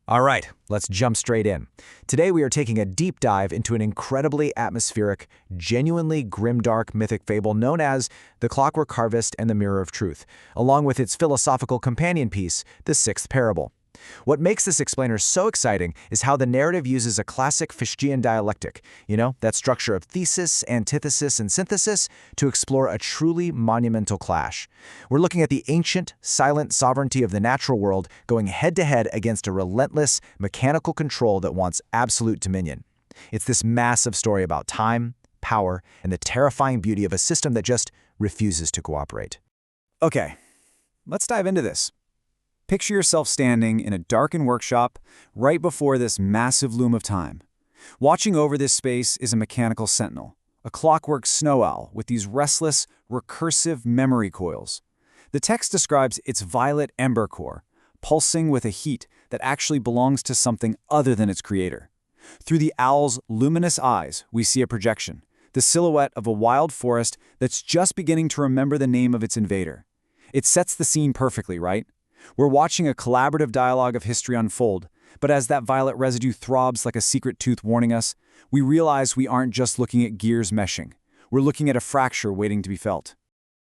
All right, let's jump straight in. Today we are taking a deep dive into an incredibly atmospheric, genuinely grimdark mythic fable known as The Clockwork Harvest and the Mirror of Truth, along with its philosophical companion piece, The Sixth Parable. What makes this explainer so exciting is how the narrative uses a classic Fichtian dialectic, that structure of thesis, antithesis, and synthesis, to explore a truly monumental clash. We're looking at the ancient, silent sovereignty of the natural world going head-to-head against a relentless, mechanical control that wants absolute dominion. It's this massive story about time, power, and the terrifying beauty of a system that just refuses to cooperate. Okay, let's dive into this. Picture yourself standing in a darkened workshop right before this massive loom of time. Watching over this space is a mechanical sentinel, a clockwork snow owl with these restless, recursive memory coils. The text describes its violet ember core, pulsing with a heat that actually belongs to something other than its creator. Through the owl's luminous eyes, we see a projection, the silhouette of a wild forest that's just beginning to remember the name of its invader. It sets the scene perfectly, right? We're watching a collaborative dialogue of history unfold, but as that violet residue throbs like a secret tooth warning us, we realize we aren't just looking at gears meshing. We're looking at a fracture waiting to be felt.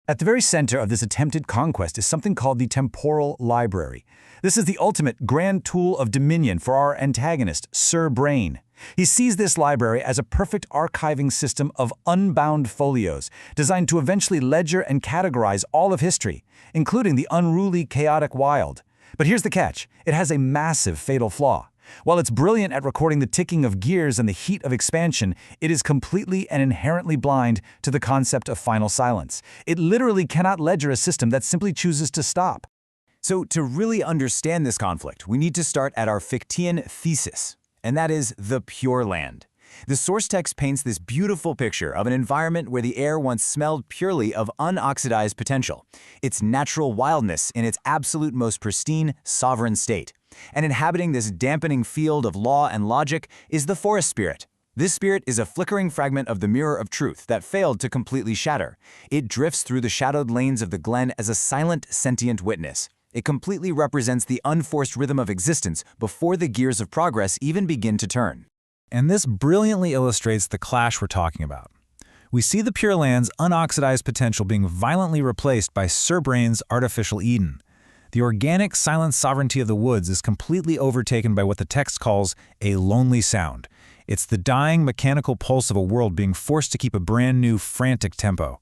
At the very center of this attempted conquest is something called the temporal library. This is the ultimate grand tool of dominion for our antagonist, Sir Brain. He sees this library as a perfect archiving system of unbound folios, designed to eventually ledger and categorize all of history, including the unruly, chaotic wild. But here's the catch. It has a massive, fatal flaw. While it's brilliant at recording the ticking of gears and the heat of expansion, it is completely and inherently blind to the concept of final silence. It literally cannot ledger a system that simply chooses to stop. So to really understand this conflict, we need to start at our Fichtian thesis, and that is the Pure Land. The source text paints this beautiful picture of an environment where the air once smelled purely of unoxidized potential, its natural wildness in its absolute most pristine, sovereign state. And inhabiting this dampening field of law and logic is the forest spirit. This spirit is a flickering fragment of the mirror of truth that failed to completely shatter. It drifts through the shadowed lanes of the glen as a silent, sentient witness. It completely represents the unforced rhythm of existence before the gears of progress even begin to turn. And this brilliantly illustrates the clash we're talking about. We see the Pure Land's unoxidized potential being violently replaced by Sir Brain's artificial Eden. The organic, silent sovereignty of the woods is completely overtaken by what the text calls a lonely sound. It's the dying, mechanical pulse of a world being forced to keep a brand new, frantic tempo.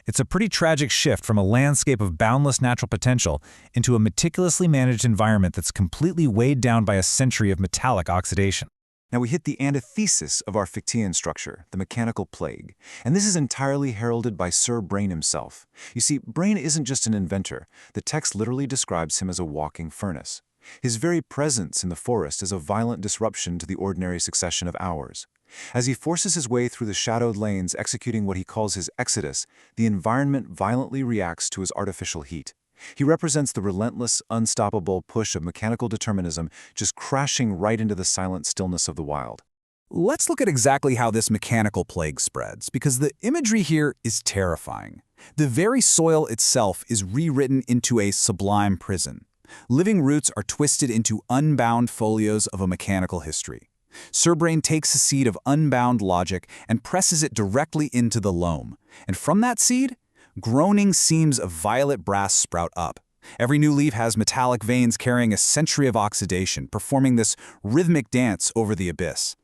It's a pretty tragic shift from a landscape of boundless natural potential into a meticulously managed environment that's completely weighed down by a century of metallic oxidation. Now we hit the antithesis of our Fichtian structure, the mechanical plague. And this is entirely heralded by Sir Brain himself. You see, Brain isn't just an inventor. The text literally describes him as a walking furnace. His very presence in the forest is a violent disruption to the ordinary succession of hours. As he forces his way through the shadowed lanes executing what he calls his exodus, the environment violently reacts to his artificial heat. He represents the relentless, unstoppable push of mechanical determinism just crashing right into the silent stillness of the wild. Let's look at exactly how this mechanical plague spreads, because the imagery here is terrifying. The very soil itself is rewritten into a sublime prison. Living roots are twisted into unbound folios of a mechanical history. Sir Brain takes a seed of unbound logic and presses it directly into the loam. And from that seed, groaning seams of violet brass sprout up. Every new leaf has metallic veins carrying a century of oxidation, performing this rhythmic dance over the abyss.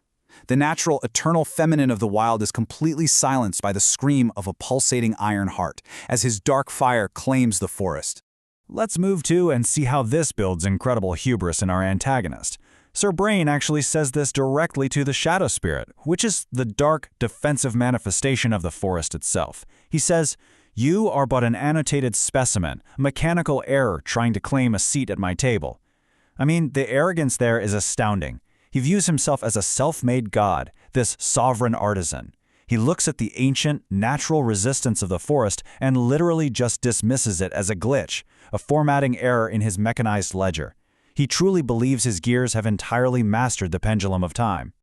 The natural, eternal feminine of the wild is completely silenced by the scream of a pulsating iron heart as his dark fire claims the forest. Let's move to and see how this builds incredible hubris in our antagonist. Sir Brain actually says this directly to the Shadow Spirit, which is the dark, defensive manifestation of the forest itself. He says, "You are but an annotated specimen, mechanical error trying to claim a seat at my table." I mean, the arrogance there is astounding. He views himself as a self-made god, this sovereign artisan. He looks at the ancient, natural resistance of the forest and literally just dismisses it as a glitch, a formatting error in his mechanized ledger. He truly believes his gears have entirely mastered the pendulum of time.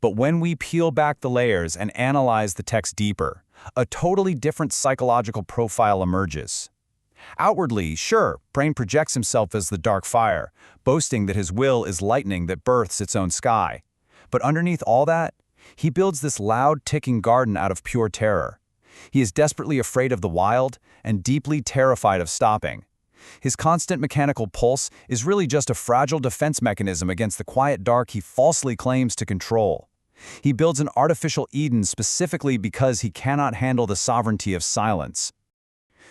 But when we peel back the layers and analyze the text deeper, a totally different psychological profile emerges. Outwardly, sure, Brain projects himself as the dark fire, boasting that his will is lightning that births its own sky. But underneath all that, he builds this loud, ticking garden out of pure terror. He is desperately afraid of the wild and deeply terrified of stopping. His constant mechanical pulse is really just a fragile defense mechanism against the quiet dark he falsely claims to control. He builds an artificial Eden specifically because he cannot handle the sovereignty of silence.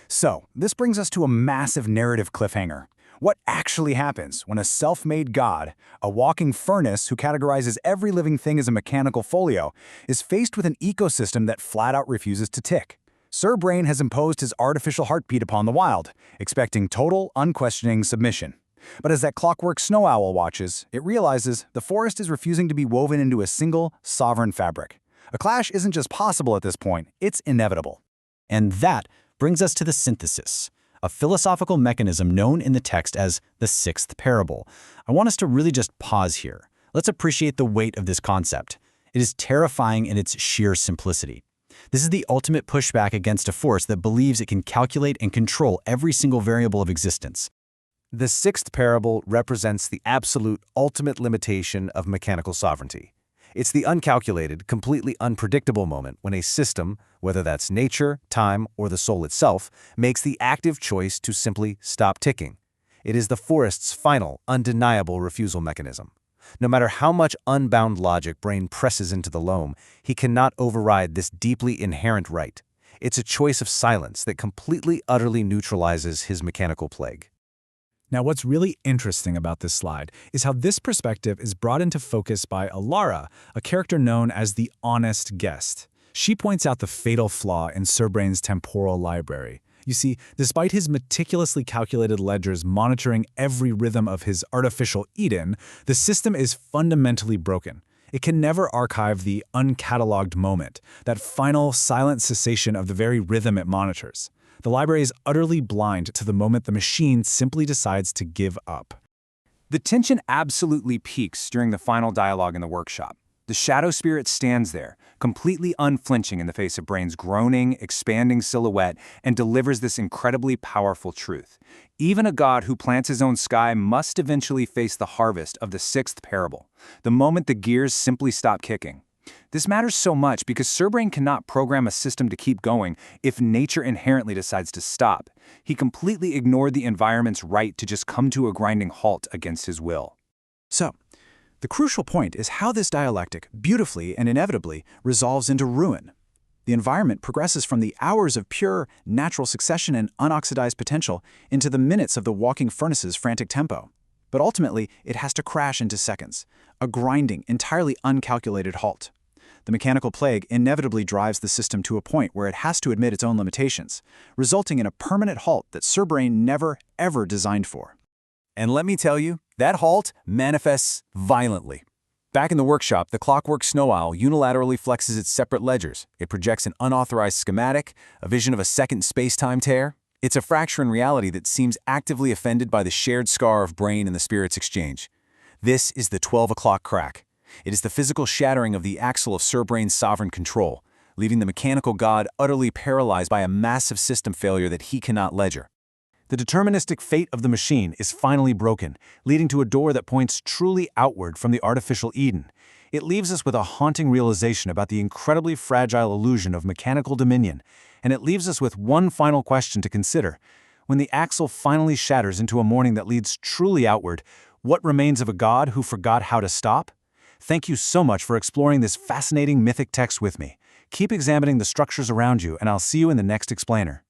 So, this brings us to a massive narrative cliffhanger. What actually happens when a self-made god, a walking furnace who categorizes every living thing as a mechanical folio, is faced with an ecosystem that flat-out refuses to tick? Sir Brain has imposed his artificial heartbeat upon the wild, expecting total, unquestioning submission. But as that clockwork snow owl watches, it realizes the forest is refusing to be woven into a single, sovereign fabric. A clash isn't just possible at this point, it's inevitable. And that brings us to the synthesis, a philosophical mechanism known in the text as the sixth parable. I want us to really just pause here. Let's appreciate the weight of this concept. It is terrifying in its sheer simplicity. This is the ultimate pushback against a force that believes it can calculate and control every single variable of existence. The sixth parable represents the absolute ultimate limitation of mechanical sovereignty. It's the uncalculated, completely unpredictable moment when a system, whether that's nature, time, or the soul itself, makes the active choice to simply stop ticking. It is the forest's final, undeniable refusal mechanism. No matter how much unbound logic Brain presses into the loam, he cannot override this deeply inherent right. It's a choice of silence that completely, utterly neutralizes his mechanical plague. Now, what's really interesting about this slide is how this perspective is brought into focus by Alara, a character known as the honest guest. She points out the fatal flaw in Sir Brain's temporal library. You see, despite his meticulously calculated ledgers monitoring every rhythm of his artificial Eden, the system is fundamentally broken. It can never archive the uncatalogued moment, that final silent cessation of the very rhythm it monitors. The library is utterly blind to the moment the machine simply decides to give up. The tension absolutely peaks during the final dialogue in the workshop. The shadow spirit stands there, completely unflinching in the face of Brain's groaning, expanding silhouette, and delivers this incredibly powerful truth. Even a god who plants his own sky must eventually face the harvest of the sixth parable, the moment the gears simply stop kicking. This matters so much because Sir Brain cannot program a system to keep going if nature inherently decides to stop. He completely ignored the environment's right to just come to a grinding halt against his will. So, the crucial point is how this dialectic, beautifully and inevitably, resolves into ruin. The environment progresses from the hours of pure, natural succession and unoxidized potential into the minutes of the walking furnace's frantic tempo. But ultimately, it has to crash into seconds, a grinding, entirely uncalculated halt. The mechanical plague inevitably drives the system to a point where it has to admit its own limitations, resulting in a permanent halt that Sir Brain never, ever designed for. And let me tell you, that halt manifests violently. Back in the workshop, the Clockwork Snow Owl unilaterally flexes its separate ledgers. It projects an unauthorized schematic, a vision of a second space-time tear. It's a fracture in reality that seems actively offended by the shared scar of Brain and the spirit's exchange. This is the 12 o'clock crack. It is the physical shattering of the axle of Sir Brain's sovereign control, leaving the mechanical god utterly paralyzed by a massive system failure that he cannot ledger. The deterministic fate of the machine is finally broken, leading to a door that points truly outward from the artificial Eden. It leaves us with a haunting realization about the incredibly fragile illusion of mechanical dominion, and it leaves us with one final question to consider. When the axle finally shatters into a morning that leads truly outward, what remains of a god who forgot how to stop? Thank you so much for exploring this fascinating mythic text with me. Keep examining the structures around you, and I'll see you in the next explainer.